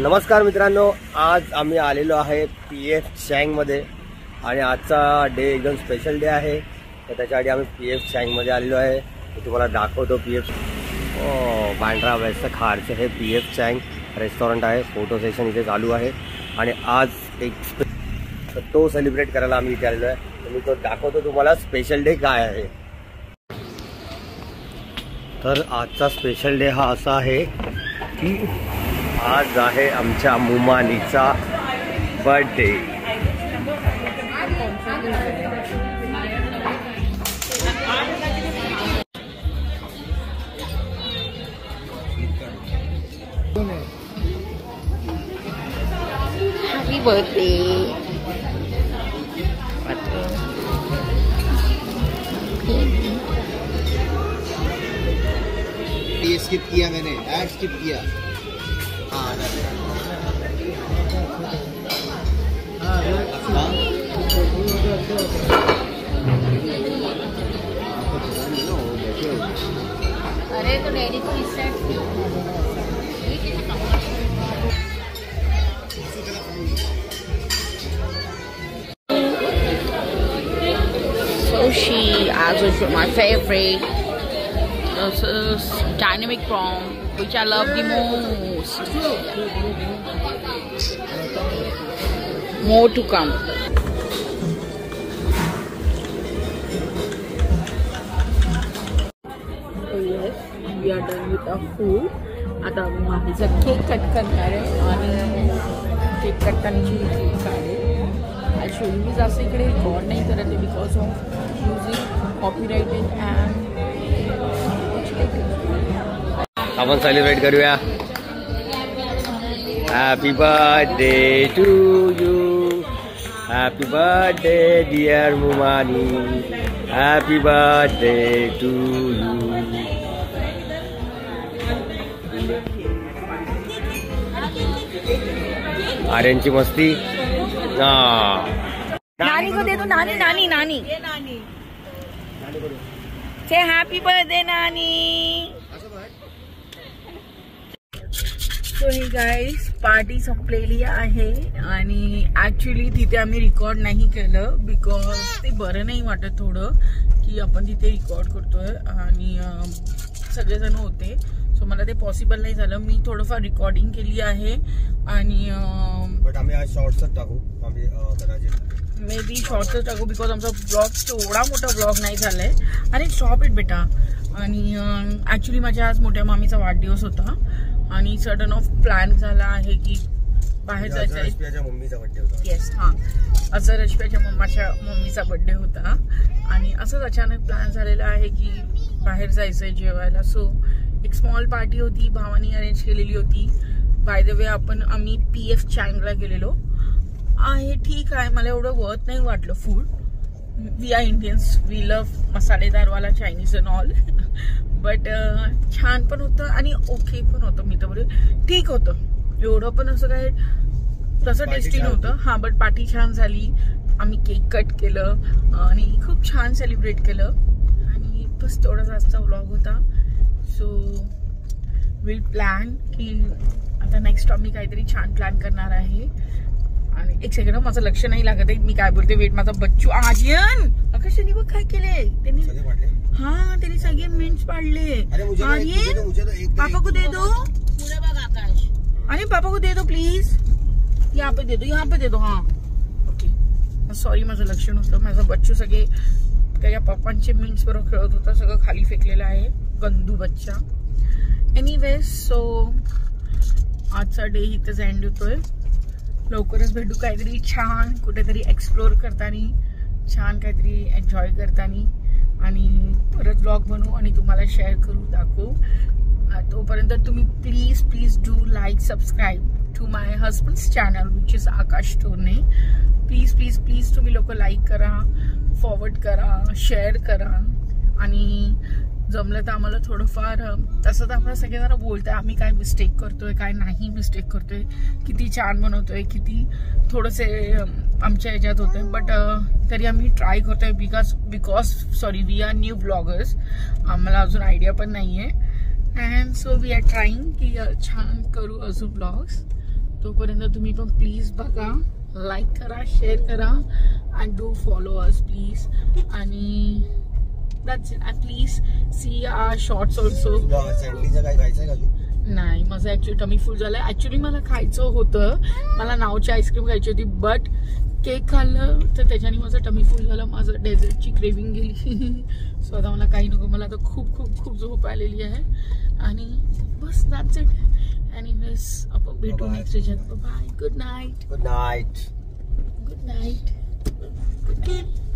नमस्कार मित्रांनो, आज आम्ही आलेलो आहे PF चँगमध्ये आणि आजचा डे एकदम स्पेशल डे आहे. तर त्याच्यासाठी आम्ही PF चँगमध्ये आलेलो आहे. मी तुम्हाला दाखवतो. PF बांद्रा वेस्ट खारचे हे PF चँग रेस्टॉरंट आहे. फोटो सेशन इथे चालू आहे आणि आज एक तो सेलिब्रेट करायला आम्ही इथे आलेलो आहे. तर मी तो दाखवतो तुम्हाला स्पेशल डे काय आहे. तर आजचा स्पेशल डे हा असा आहे की आज आहे आमच्या मुमानीचा बर्थडे. Happy birthday. ये स्किप किया मैंने, ऐड स्किप किया. अरे तो डेरी की set sushi, as usual, my favorite. This is dynamic prawn, which I love the most. More to come. Yes, we are done with our food. आता आम्ही माहीचा cake cut करणार आहे आणि cake cut करण्याची request आहे. Actually मी जास्त इकडे रेकॉर्ड नाही करत आहे because of music copyrighted and आपण सेलिब्रेट करूया. Happy birthday to you. Happy birthday dear मुमानी. Happy birthday to you. आर्यनची मस्ती. नानी को दे दो. नानी नानी नानी से हैप्पी बर्थडे नानी. सो ही गाईज पार्टी संपलेली आहे आणि ॲक्च्युली तिथे आम्ही रेकॉर्ड नाही केलं बिकॉज ते बरं नाही वाटत थोडं की आपण तिथे रेकॉर्ड करतोय आणि सगळेजण होते. सो मला ते पॉसिबल नाही झालं. मी थोडंफार रेकॉर्डिंग केली आहे आणि बट आम्ही आज शॉर्ट्सच टाकू. आम्ही कदाचित मे बी शॉर्ट्सच टाकू बिकॉज आमचा ब्लॉग तेवढा मोठा ब्लॉग नाही झालाय. आणि स्टॉप इट बेटा. आणि ॲक्च्युली माझ्या आज मोठ्या मामीचा वाढदिवस होता आणि सडन ऑफ प्लॅन झाला आहे की बाहेर जायचं आहे. रश्मियाच्या मम्मीचा बर्थडे होता. येस, हां, असं रश्मियाच्या मम्मीचा बर्थडे होता आणि असंच अचानक प्लॅन झालेला आहे की बाहेर जायचं आहे जेवायला. सो एक स्मॉल पार्टी होती, भावानी अरेंज केलेली होती. बाय द वे आम्ही PF चँगला गेलेलो आहे. ठीक आहे, मला एवढं वर्थ नाही वाटलं food. We are Indians, we love मसालेदारवाला चायनीज अँड ऑल. बट छान पण होतं आणि ओके पण होतं. मी तर बोले ठीक होतं. एवढं पण असं काय तसं टेस्टी नव्हतं. हां, बट पार्टी छान झाली. आम्ही केक कट केलं आणि खूप छान सेलिब्रेट केलं आणि बस तेवढा जास्त व्लॉग होता. सो विल प्लॅन की आता नेक्स्ट आम्ही काहीतरी छान प्लॅन करणार आहे. आणि एक सेकंड, माझं लक्ष नाही लागत आहे मी काय बोलते. वेट, माझा बच्चू आर्यन आकाशाने बघ काय केलंय त्यांनी. हाँ, त्यांनी सगळे मिंट्स पाडले. आर्यन पापा को दे दो. आकाश, अरे पापा को दे दो प्लीज. यहाँ पे दे दो, यहाँ पे दे दो. हाँ ओके, सॉरी, माझं लक्ष नव्हतं. माझा बच्चू सगळे त्याच्या पप्पांचे मिंट्स बरोबर खेळत होता. सगळं खाली फेकलेलं आहे, गंदू बच्चा. एनिवेज, सो आजचा डे इथंच एंड होतोय. लवकरच भेटू काहीतरी छान कुठेतरी एक्सप्लोर करताना, छान काहीतरी एन्जॉय करताना आणि परत ब्लॉग बनवू आणि तुम्हाला शेअर करू, दाखवू. तोपर्यंत तुम्ही please do like, subscribe to my husband's channel which is Akash Torane. Please तुम्ही लोक लाईक करा, फॉरवर्ड करा, शेअर करा आणि जमलं तर आम्हाला थोडंफार तसं तर आम्हाला सगळेजण बोलतोय आम्ही काय मिस्टेक करतोय, काय नाही मिस्टेक करतोय, किती छान बनवतोय, किती थोडेसे आमच्या ह्याच्यात होते. बट तरी आम्ही ट्राय करतोय because we are new bloggers. आम्हाला अजून आयडिया पण नाही आहे. And so we are trying की छान करू अजून ब्लॉग्स. तोपर्यंत तुम्ही पण प्लीज बघा, लाईक करा, शेअर करा and do follow us please. आणि that's it. Please see our shorts also. सँडलीचं काय खायचंय का? नाही, माझं ऍक्च्युली टमी फुल झालंय. ऍक्च्युली मला खायचं होतं, मला नावची आईस्क्रीम खायची होती, बट केक खाल्लं तर त्याच्याने माझं टमी फुल झालं, माझं डेझर्टची क्रेविंग गेली. सो आता मला काही नको, मला आता खूप खूप खूप झोप आलेली आहे. आणि बस दॅट्स इट. एनिवेज आपण भेटू नेक्स्ट ह्याच्यात. Bye, good night. Good night. Good night. Good night.